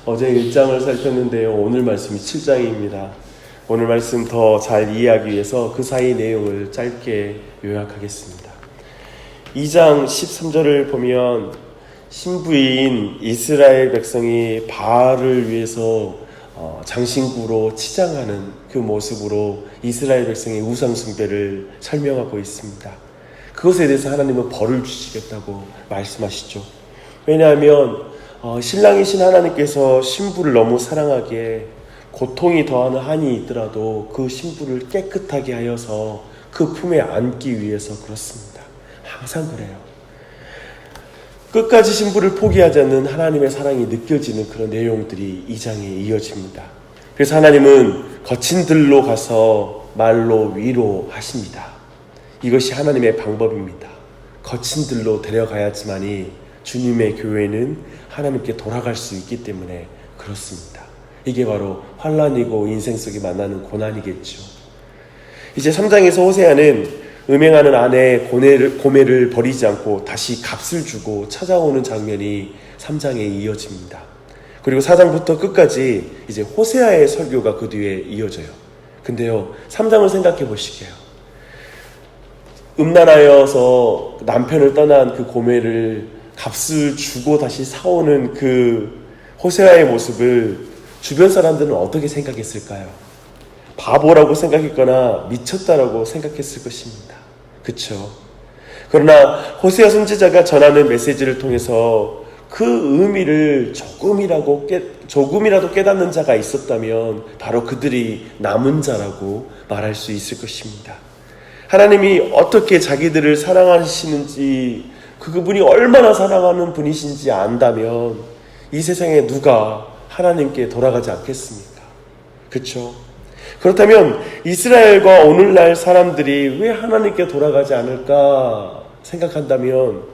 어제 1장을 살폈는데요. 오늘 말씀이 7장입니다. 오늘 말씀 더 잘 이해하기 위해서 그 사이 내용을 짧게 요약하겠습니다. 2장 13절을 보면 신부인 이스라엘 백성이 바알을 위해서 장신구로 치장하는 그 모습으로 이스라엘 백성의 우상 숭배를 설명하고 있습니다. 그것에 대해서 하나님은 벌을 주시겠다고 말씀하시죠. 왜냐하면 신랑이신 하나님께서 신부를 너무 사랑하기에 고통이 더하는 한이 있더라도 그 신부를 깨끗하게 하여서 그 품에 안기 위해서 그렇습니다. 항상 그래요. 끝까지 신부를 포기하지 않는 하나님의 사랑이 느껴지는 그런 내용들이 이 장에 이어집니다. 그래서 하나님은 거친 들로 가서 말로 위로하십니다. 이것이 하나님의 방법입니다. 거친 들로 데려가야지만이 주님의 교회는 하나님께 돌아갈 수 있기 때문에 그렇습니다. 이게 바로 환난이고 인생 속에 만나는 고난이겠죠. 이제 3장에서 호세아는 음행하는 아내의 고매를 버리지 않고 다시 값을 주고 찾아오는 장면이 3장에 이어집니다. 그리고 4장부터 끝까지 이제 호세아의 설교가 그 뒤에 이어져요. 근데요, 3장을 생각해 보시게요. 음란하여서 남편을 떠난 그 고매를 값을 주고 다시 사오는 그 호세아의 모습을 주변 사람들은 어떻게 생각했을까요? 바보라고 생각했거나 미쳤다라고 생각했을 것입니다. 그렇죠? 그러나 호세아 선지자가 전하는 메시지를 통해서 그 의미를 조금이라도 깨닫는 자가 있었다면 바로 그들이 남은 자라고 말할 수 있을 것입니다. 하나님이 어떻게 자기들을 사랑하시는지, 그분이 얼마나 사랑하는 분이신지 안다면 이 세상에 누가 하나님께 돌아가지 않겠습니까? 그렇죠? 그렇다면 이스라엘과 오늘날 사람들이 왜 하나님께 돌아가지 않을까 생각한다면,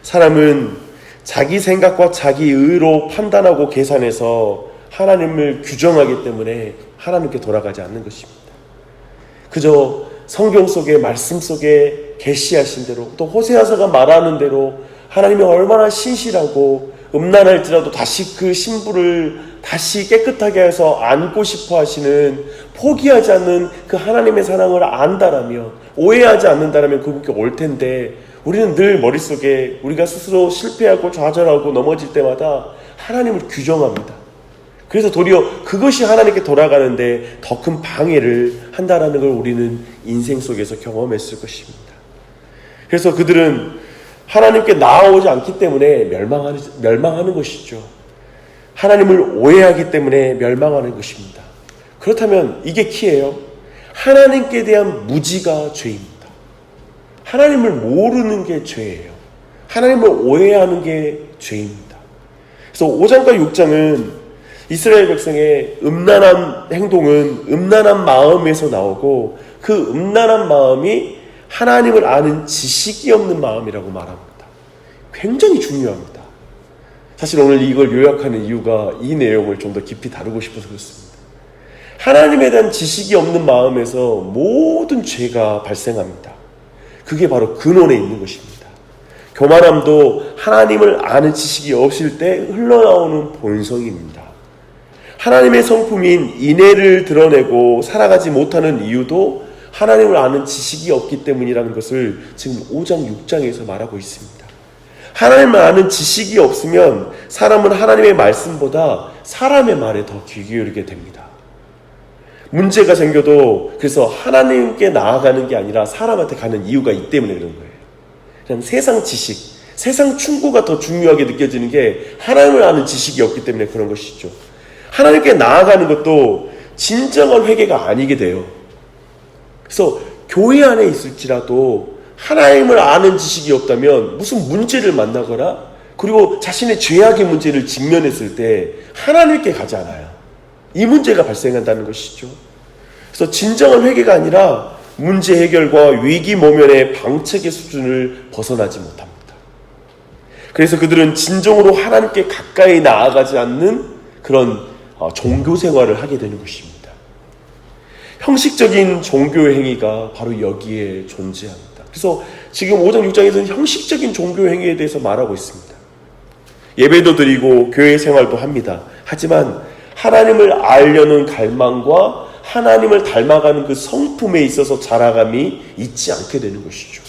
사람은 자기 생각과 자기 의로 판단하고 계산해서 하나님을 규정하기 때문에 하나님께 돌아가지 않는 것입니다. 그저 성경 속의 말씀 속에 계시하신 대로, 또 호세아서가 말하는 대로 하나님이 얼마나 신실하고 음란할지라도 다시 그 신부를 다시 깨끗하게 해서 안고 싶어 하시는, 포기하지 않는 그 하나님의 사랑을 안다라면, 오해하지 않는다라면 그분께 올 텐데, 우리는 늘 머릿속에 우리가 스스로 실패하고 좌절하고 넘어질 때마다 하나님을 규정합니다. 그래서 도리어 그것이 하나님께 돌아가는데 더 큰 방해를 한다라는 걸 우리는 인생 속에서 경험했을 것입니다. 그래서 그들은 하나님께 나아오지 않기 때문에 멸망하는 것이죠. 하나님을 오해하기 때문에 멸망하는 것입니다. 그렇다면 이게 키예요. 하나님께 대한 무지가 죄입니다. 하나님을 모르는 게 죄예요. 하나님을 오해하는 게 죄입니다. 그래서 5장과 6장은 이스라엘 백성의 음란한 행동은 음란한 마음에서 나오고, 그 음란한 마음이 하나님을 아는 지식이 없는 마음이라고 말합니다. 굉장히 중요합니다. 사실 오늘 이걸 요약하는 이유가 이 내용을 좀 더 깊이 다루고 싶어서 그렇습니다. 하나님에 대한 지식이 없는 마음에서 모든 죄가 발생합니다. 그게 바로 근원에 있는 것입니다. 교만함도 하나님을 아는 지식이 없을 때 흘러나오는 본성입니다. 하나님의 성품인 인애를 드러내고 살아가지 못하는 이유도 하나님을 아는 지식이 없기 때문이라는 것을 지금 5장, 6장에서 말하고 있습니다. 하나님을 아는 지식이 없으면 사람은 하나님의 말씀보다 사람의 말에 더 귀 기울이게 됩니다. 문제가 생겨도 그래서 하나님께 나아가는 게 아니라 사람한테 가는 이유가 이 때문에 그런 거예요. 그냥 세상 지식, 세상 충고가 더 중요하게 느껴지는 게 하나님을 아는 지식이 없기 때문에 그런 것이죠. 하나님께 나아가는 것도 진정한 회개가 아니게 돼요. 그래서 교회 안에 있을지라도 하나님을 아는 지식이 없다면 무슨 문제를 만나거나, 그리고 자신의 죄악의 문제를 직면했을 때 하나님께 가지 않아요. 이 문제가 발생한다는 것이죠. 그래서 진정한 회개가 아니라 문제 해결과 위기 모면의 방책의 수준을 벗어나지 못합니다. 그래서 그들은 진정으로 하나님께 가까이 나아가지 않는 그런 종교 생활을 하게 되는 것입니다. 형식적인 종교 행위가 바로 여기에 존재합니다. 그래서 지금 5장 6장에서는 형식적인 종교 행위에 대해서 말하고 있습니다. 예배도 드리고 교회 생활도 합니다. 하지만 하나님을 알려는 갈망과 하나님을 닮아가는 그 성품에 있어서 자라감이 있지 않게 되는 것이죠.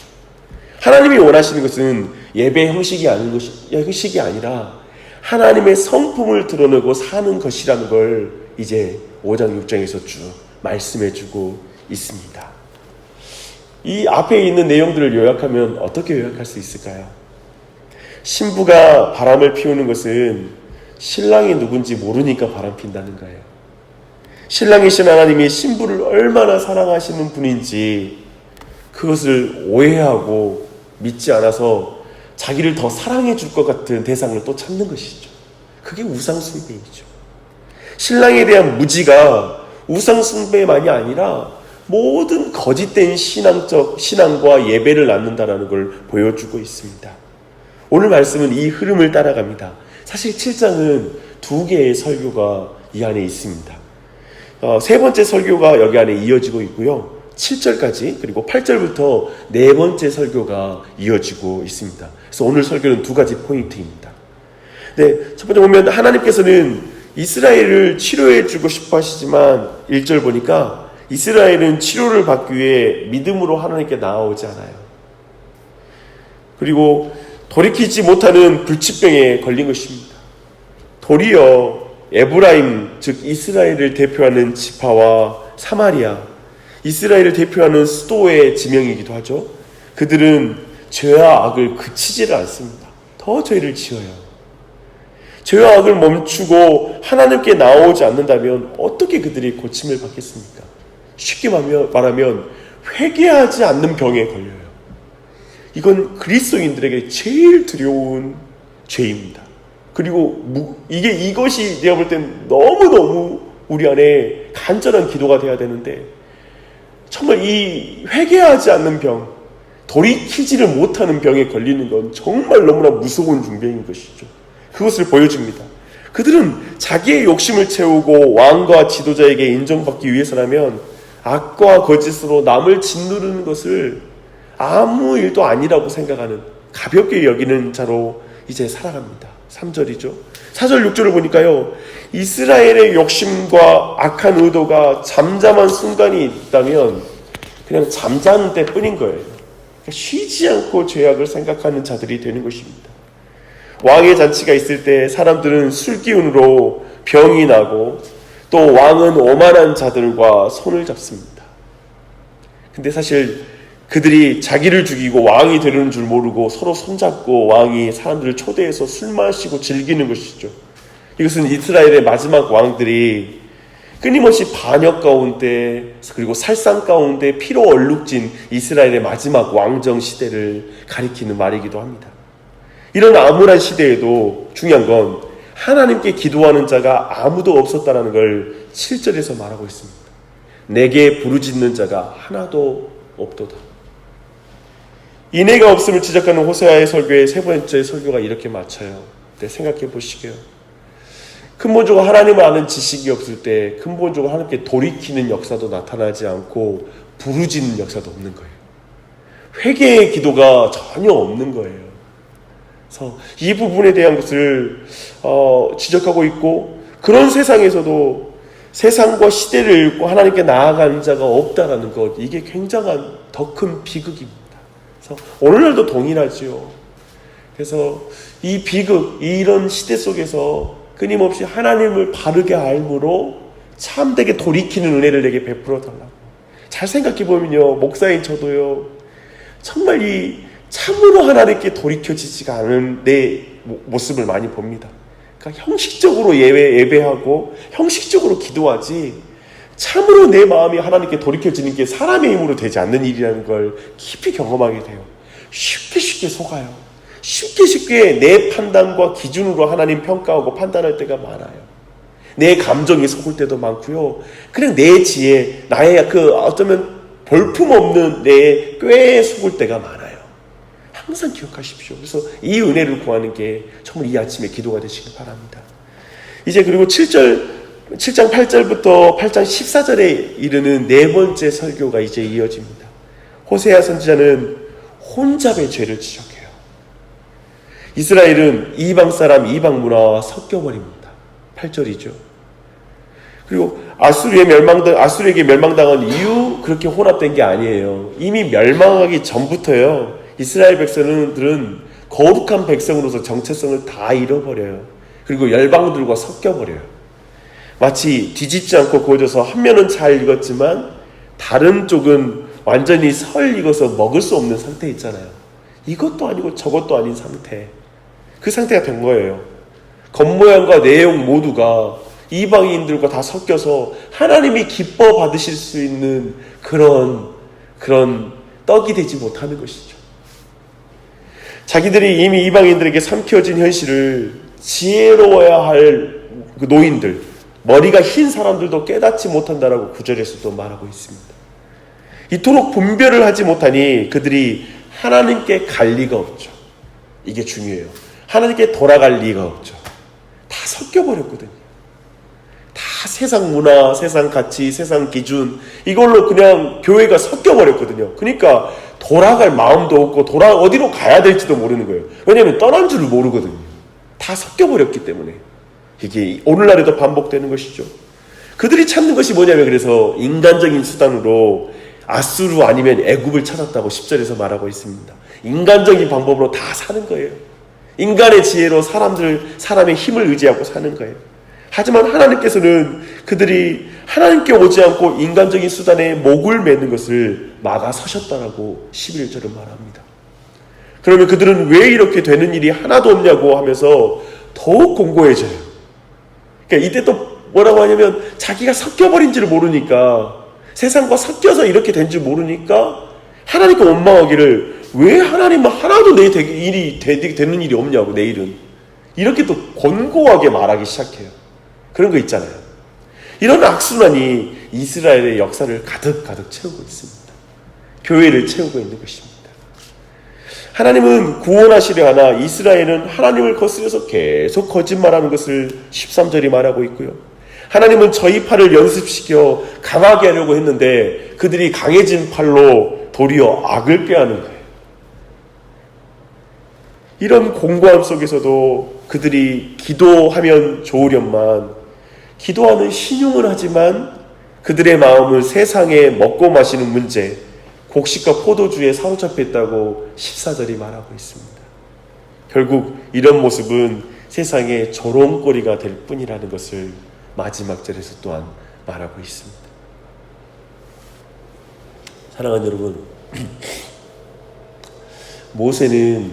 하나님이 원하시는 것은 예배 형식이 아니라 하나님의 성품을 드러내고 사는 것이라는 걸 이제 5장 6장에서 쭉 말씀해주고 있습니다. 이 앞에 있는 내용들을 요약하면 어떻게 요약할 수 있을까요? 신부가 바람을 피우는 것은 신랑이 누군지 모르니까 바람 핀다는 거예요. 신랑이신 하나님이 신부를 얼마나 사랑하시는 분인지 그것을 오해하고 믿지 않아서 자기를 더 사랑해 줄 것 같은 대상을 또 찾는 것이죠. 그게 우상숭배이죠. 신랑에 대한 무지가 우상숭배만이 아니라 모든 거짓된 신앙과 예배를 낳는다라는 걸 보여주고 있습니다. 오늘 말씀은 이 흐름을 따라갑니다. 사실 7장은 두 개의 설교가 이 안에 있습니다. 세 번째 설교가 여기 안에 이어지고 있고요. 7절까지 그리고 8절부터 네 번째 설교가 이어지고 있습니다. 그래서 오늘 설교는 두 가지 포인트입니다. 네, 첫 번째 보면 하나님께서는 이스라엘을 치료해 주고 싶어 하시지만 1절 보니까 이스라엘은 치료를 받기 위해 믿음으로 하나님께 나아오지 않아요. 그리고 돌이키지 못하는 불치병에 걸린 것입니다. 도리어 에브라임, 즉 이스라엘을 대표하는 지파와 사마리아, 이스라엘을 대표하는 수도의 지명이기도 하죠. 그들은 죄와 악을 그치지를 않습니다. 더 죄를 지어요. 죄와 악을 멈추고 하나님께 나오지 않는다면 어떻게 그들이 고침을 받겠습니까? 쉽게 말하면 회개하지 않는 병에 걸려요. 이건 그리스도인들에게 제일 두려운 죄입니다. 그리고 이것이 내가 볼 땐 너무너무 우리 안에 간절한 기도가 돼야 되는데 정말 이 회개하지 않는 병, 돌이키지를 못하는 병에 걸리는 건 정말 너무나 무서운 중병인 것이죠. 그것을 보여줍니다. 그들은 자기의 욕심을 채우고 왕과 지도자에게 인정받기 위해서라면 악과 거짓으로 남을 짓누르는 것을 아무 일도 아니라고 생각하는 가볍게 여기는 자로 이제 살아갑니다. 3절이죠. 4절 6절을 보니까요. 이스라엘의 욕심과 악한 의도가 잠잠한 순간이 있다면 그냥 잠자는 때뿐인 거예요. 그러니까 쉬지 않고 죄악을 생각하는 자들이 되는 것입니다. 왕의 잔치가 있을 때 사람들은 술기운으로 병이 나고 또 왕은 오만한 자들과 손을 잡습니다. 근데 사실 그들이 자기를 죽이고 왕이 되려는 줄 모르고 서로 손잡고 왕이 사람들을 초대해서 술 마시고 즐기는 것이죠. 이것은 이스라엘의 마지막 왕들이 끊임없이 반역 가운데 그리고 살상 가운데 피로 얼룩진 이스라엘의 마지막 왕정 시대를 가리키는 말이기도 합니다. 이런 암울한 시대에도 중요한 건 하나님께 기도하는 자가 아무도 없었다는 걸 7절에서 말하고 있습니다. 내게 부르짖는 자가 하나도 없도다. 인애가 없음을 지적하는 호세아의 설교의 세 번째 설교가 이렇게 맞춰요. 네, 생각해 보시게요. 근본적으로 하나님을 아는 지식이 없을 때 근본적으로 하나님께 돌이키는 역사도 나타나지 않고 부르짖는 역사도 없는 거예요. 회개의 기도가 전혀 없는 거예요. 그래서 이 부분에 대한 것을 지적하고 있고 그런 세상에서도 세상과 시대를 읽고 하나님께 나아가는 자가 없다라는 것, 이게 굉장한 더 큰 비극입니다. 그래서 오늘날도 동일하지요. 그래서 이 비극, 이런 시대 속에서 끊임없이 하나님을 바르게 알므로 참되게 돌이키는 은혜를 내게 베풀어 달라고. 잘 생각해 보면요, 목사인 저도요, 정말 이 참으로 하나님께 돌이켜지지가 않은 내 모습을 많이 봅니다. 그러니까 형식적으로 예배하고 형식적으로 기도하지 참으로 내 마음이 하나님께 돌이켜지는 게 사람의 힘으로 되지 않는 일이라는 걸 깊이 경험하게 돼요. 쉽게 속아요. 쉽게 내 판단과 기준으로 하나님 평가하고 판단할 때가 많아요. 내 감정에 속을 때도 많고요. 그냥 내 지혜, 나의 어쩌면 볼품없는 내 꾀에 속을 때가 많아요. 항상 기억하십시오. 그래서 이 은혜를 구하는 게 정말 이 아침에 기도가 되시길 바랍니다. 이제 그리고 7장 8절부터 8장 14절에 이르는 네 번째 설교가 이제 이어집니다. 호세아 선지자는 혼잡의 죄를 지적해요. 이스라엘은 이방 사람, 이방 문화와 섞여버립니다. 8절이죠. 그리고 아수르에게 멸망당한 이유 그렇게 혼합된 게 아니에요. 이미 멸망하기 전부터요. 이스라엘 백성들은 거룩한 백성으로서 정체성을 다 잃어버려요. 그리고 열방들과 섞여버려요. 마치 뒤집지 않고 구워져서 한 면은 잘 익었지만 다른 쪽은 완전히 설 익어서 먹을 수 없는 상태 있잖아요. 이것도 아니고 저것도 아닌 상태. 그 상태가 된 거예요. 겉모양과 내용 모두가 이방인들과 다 섞여서 하나님이 기뻐 받으실 수 있는 그런 떡이 되지 못하는 것이죠. 자기들이 이미 이방인들에게 삼켜진 현실을 지혜로워야 할 그 노인들, 머리가 흰 사람들도 깨닫지 못한다라고 9절에서도 말하고 있습니다. 이토록 분별을 하지 못하니 그들이 하나님께 갈 리가 없죠. 이게 중요해요. 하나님께 돌아갈 리가 없죠. 다 섞여버렸거든요. 다 세상 문화, 세상 가치, 세상 기준 이걸로 그냥 교회가 섞여버렸거든요. 그러니까 돌아갈 마음도 없고 어디로 가야 될지도 모르는 거예요. 왜냐하면 떠난 줄을 모르거든요. 다 섞여버렸기 때문에 이게 오늘날에도 반복되는 것이죠. 그들이 찾는 것이 뭐냐면 그래서 인간적인 수단으로 아수르 아니면 애굽을 찾았다고 10절에서 말하고 있습니다. 인간적인 방법으로 다 사는 거예요. 인간의 지혜로 사람의 힘을 의지하고 사는 거예요. 하지만 하나님께서는 그들이 하나님께 오지 않고 인간적인 수단에 목을 매는 것을 막아서셨다라고 11절은 말합니다. 그러면 그들은 왜 이렇게 되는 일이 하나도 없냐고 하면서 더욱 공고해져요. 그러니까 이때 또 뭐라고 하냐면 자기가 섞여버린지를 모르니까 세상과 섞여서 이렇게 된 줄 모르니까 하나님께 원망하기를 왜 하나님은 하나도 내 일이 되는 일이 없냐고 내일은 이렇게 또 권고하게 말하기 시작해요. 그런 거 있잖아요. 이런 악순환이 이스라엘의 역사를 가득 채우고 있습니다. 교회를 채우고 있는 것입니다. 하나님은 구원하시려 하나 이스라엘은 하나님을 거스려서 계속 거짓말하는 것을 13절이 말하고 있고요. 하나님은 저희 팔을 연습시켜 강하게 하려고 했는데 그들이 강해진 팔로 도리어 악을 꾀하는 거예요. 이런 공고함 속에서도 그들이 기도하면 좋으련만 기도하는 신용을 하지만 그들의 마음은 세상에 먹고 마시는 문제, 곡식과 포도주에 사로잡혀 있다고 14절이 말하고 있습니다. 결국 이런 모습은 세상의 조롱거리가 될 뿐이라는 것을 마지막 절에서 또한 말하고 있습니다. 사랑하는 여러분, 모세는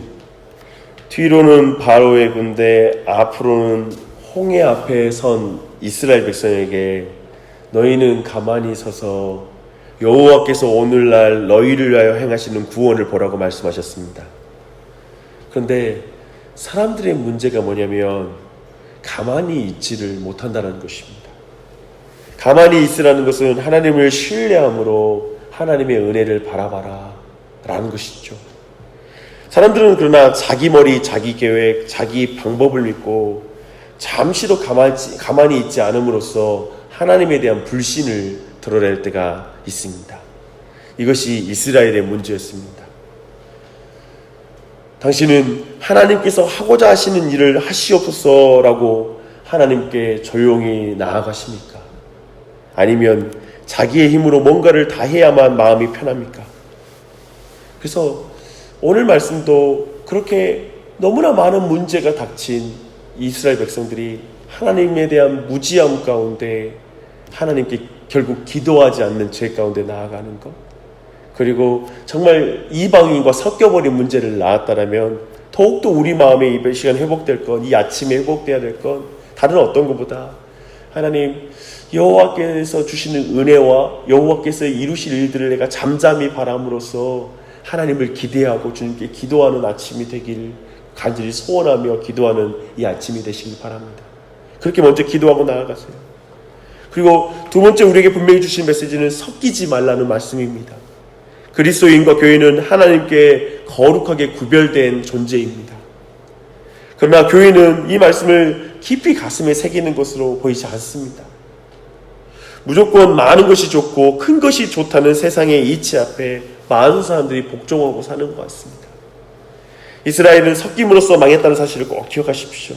뒤로는 바로의 군대, 앞으로는 홍해 앞에 선 이스라엘 백성에게 너희는 가만히 서서 여호와께서 오늘날 너희를 위하여 행하시는 구원을 보라고 말씀하셨습니다. 그런데 사람들의 문제가 뭐냐면 가만히 있지를 못한다는 것입니다. 가만히 있으라는 것은 하나님을 신뢰함으로 하나님의 은혜를 바라봐라 라는 것이죠. 사람들은 그러나 자기 머리, 자기 계획, 자기 방법을 믿고 잠시도 가만히 있지 않음으로써 하나님에 대한 불신을 드러낼 때가 있습니다. 이것이 이스라엘의 문제였습니다. 당신은 하나님께서 하고자 하시는 일을 하시옵소서라고 하나님께 조용히 나아가십니까? 아니면 자기의 힘으로 뭔가를 다 해야만 마음이 편합니까? 그래서 오늘 말씀도 그렇게 너무나 많은 문제가 닥친 이스라엘 백성들이 하나님에 대한 무지함 가운데 하나님께 결국 기도하지 않는 죄 가운데 나아가는 것, 그리고 정말 이방인과 섞여버린 문제를 낳았다라면 더욱더 우리 마음의 이 시간 회복될 것, 이 아침에 회복돼야 될 것, 다른 어떤 것보다 하나님 여호와께서 주시는 은혜와 여호와께서 이루실 일들을 내가 잠잠히 바람으로써 하나님을 기대하고 주님께 기도하는 아침이 되길 간절히 소원하며 기도하는 이 아침이 되시길 바랍니다. 그렇게 먼저 기도하고 나아가세요. 그리고 두 번째 우리에게 분명히 주신 메시지는 섞이지 말라는 말씀입니다. 그리스도인과 교회는 하나님께 거룩하게 구별된 존재입니다. 그러나 교회는 이 말씀을 깊이 가슴에 새기는 것으로 보이지 않습니다. 무조건 많은 것이 좋고 큰 것이 좋다는 세상의 이치 앞에 많은 사람들이 복종하고 사는 것 같습니다. 이스라엘은 섞임으로써 망했다는 사실을 꼭 기억하십시오.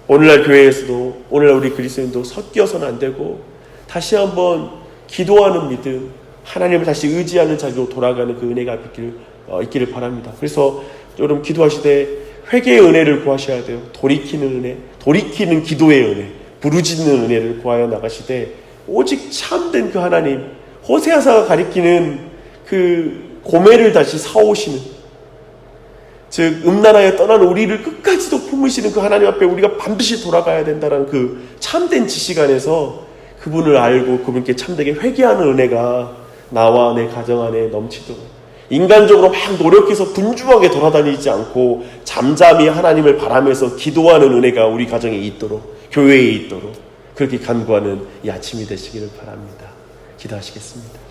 오늘날 교회에서도, 오늘날 우리 그리스도인도 섞여서는 안 되고 다시 한번 기도하는 믿음, 하나님을 다시 의지하는 자리로 돌아가는 그 은혜가 있기를 바랍니다. 그래서 여러분 기도하실 때 회개의 은혜를 구하셔야 돼요. 돌이키는 은혜, 돌이키는 기도의 은혜, 부르짖는 은혜를 구하여 나가시되 오직 참된 그 하나님, 호세아서가 가리키는 그 고매를 다시 사오시는, 즉 음란하여 떠난 우리를 끝까지도 품으시는 그 하나님 앞에 우리가 반드시 돌아가야 된다는 그 참된 지식 안에서 그분을 알고 그분께 참되게 회개하는 은혜가 나와 내 가정 안에 넘치도록, 인간적으로 막 노력해서 분주하게 돌아다니지 않고 잠잠히 하나님을 바라면서 기도하는 은혜가 우리 가정에 있도록, 교회에 있도록 그렇게 간구하는 이 아침이 되시기를 바랍니다. 기도하시겠습니다.